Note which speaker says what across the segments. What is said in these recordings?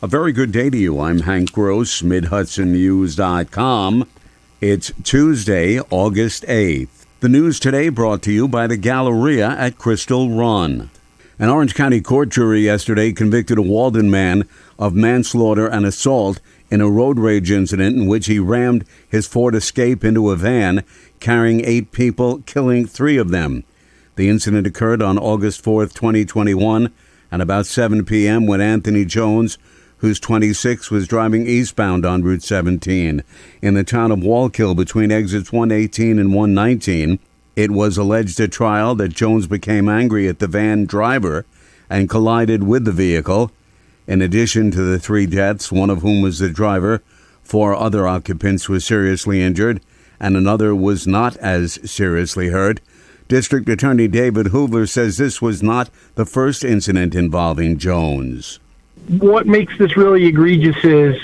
Speaker 1: A very good day to you. I'm Hank Gross, MidHudsonNews.com. It's Tuesday, August 8th. The news today brought to you by the Galleria at Crystal Run. An Orange County court jury yesterday convicted a Walden man of manslaughter and assault in a road rage incident in which he rammed his Ford Escape into a van carrying 8 people, killing 3 of them. The incident occurred on August 4th, 2021, at about 7 p.m. when Anthony Jones, who's 26, was driving eastbound on Route 17 in the town of Wallkill between exits 118 and 119. It was alleged at trial that Jones became angry at the van driver and collided with the vehicle. In addition to the 3 deaths, one of whom was the driver, 4 other occupants were seriously injured, and another was not as seriously hurt. District Attorney David Hoover says this was not the first incident involving Jones.
Speaker 2: What makes this really egregious is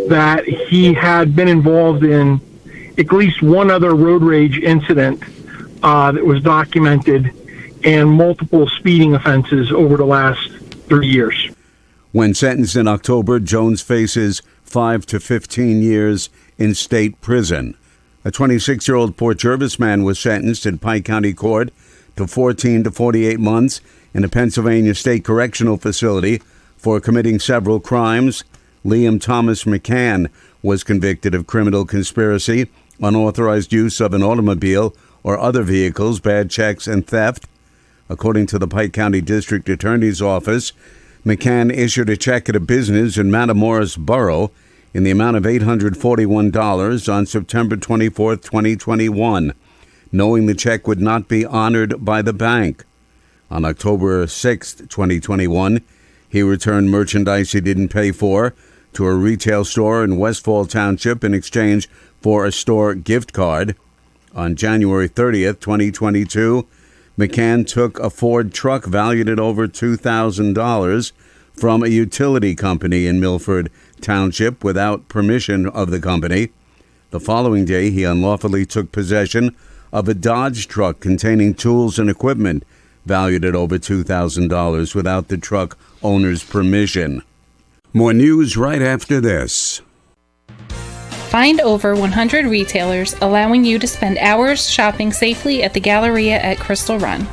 Speaker 2: that he had been involved in at least one other road rage incident that was documented and multiple speeding offenses over the last 3 years.
Speaker 1: When sentenced in October, Jones faces 5 to 15 years in state prison. A 26-year-old Port Jervis man was sentenced in Pike County Court to 14 to 48 months in a Pennsylvania State Correctional Facility for committing several crimes. Liam Thomas McCann was convicted of criminal conspiracy, unauthorized use of an automobile or other vehicles, bad checks, and theft. According to the Pike County District Attorney's Office, McCann issued a check at a business in Matamoros Borough in the amount of $841 on September 24, 2021, knowing the check would not be honored by the bank. On October 6, 2021, he returned merchandise he didn't pay for to a retail store in Westfall Township in exchange for a store gift card. On January 30th, 2022, McCann took a Ford truck valued at over $2,000 from a utility company in Milford Township without permission of the company. The following day, he unlawfully took possession of a Dodge truck containing tools and equipment valued at over $2,000 without the truck owner's permission. More news right after this.
Speaker 3: Find over 100 retailers allowing you to spend hours shopping safely at the Galleria at Crystal Run.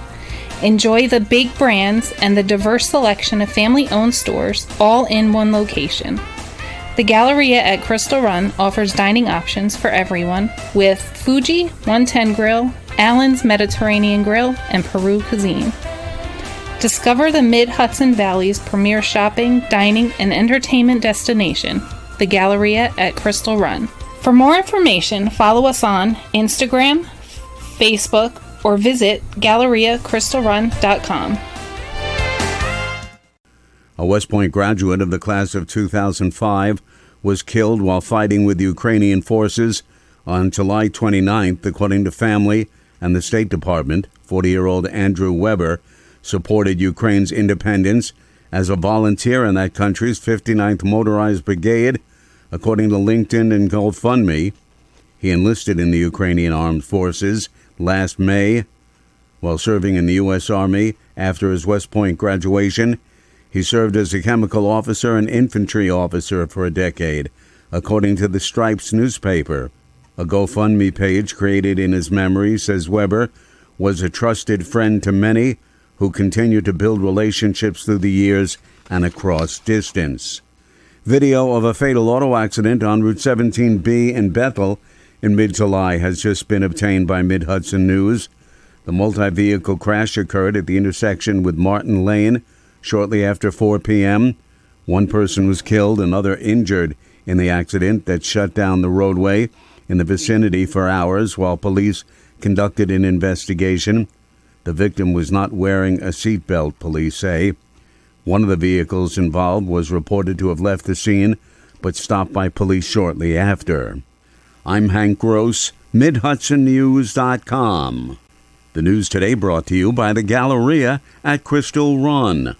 Speaker 3: Enjoy the big brands and the diverse selection of family-owned stores all in one location. The Galleria at Crystal Run offers dining options for everyone with Fuji 110 Grill, Allen's Mediterranean Grill, and Peru Cuisine. Discover the Mid-Hudson Valley's premier shopping, dining, and entertainment destination, the Galleria at Crystal Run. For more information, follow us on Instagram, Facebook, or visit GalleriaCrystalRun.com.
Speaker 1: A West Point graduate of the class of 2005 was killed while fighting with Ukrainian forces on July 29th, according to family and the State Department. 40-year-old Andrew Weber supported Ukraine's independence as a volunteer in that country's 59th Motorized Brigade, according to LinkedIn and GoFundMe. He enlisted in the Ukrainian Armed Forces last May. While serving in the U.S. Army after his West Point graduation, he served as a chemical officer and infantry officer for a decade, according to the Stripes newspaper. A GoFundMe page created in his memory says Weber was a trusted friend to many who continued to build relationships through the years and across distance. Video of a fatal auto accident on Route 17B in Bethel in mid-July has just been obtained by Mid-Hudson News. The multi-vehicle crash occurred at the intersection with Martin Lane shortly after 4 p.m. One person was killed, another injured in the accident that shut down the roadway in the vicinity for hours while police conducted an investigation. The victim was not wearing a seatbelt, police say. One of the vehicles involved was reported to have left the scene, but stopped by police shortly after. I'm Hank Gross, MidHudsonNews.com. The news today brought to you by the Galleria at Crystal Run.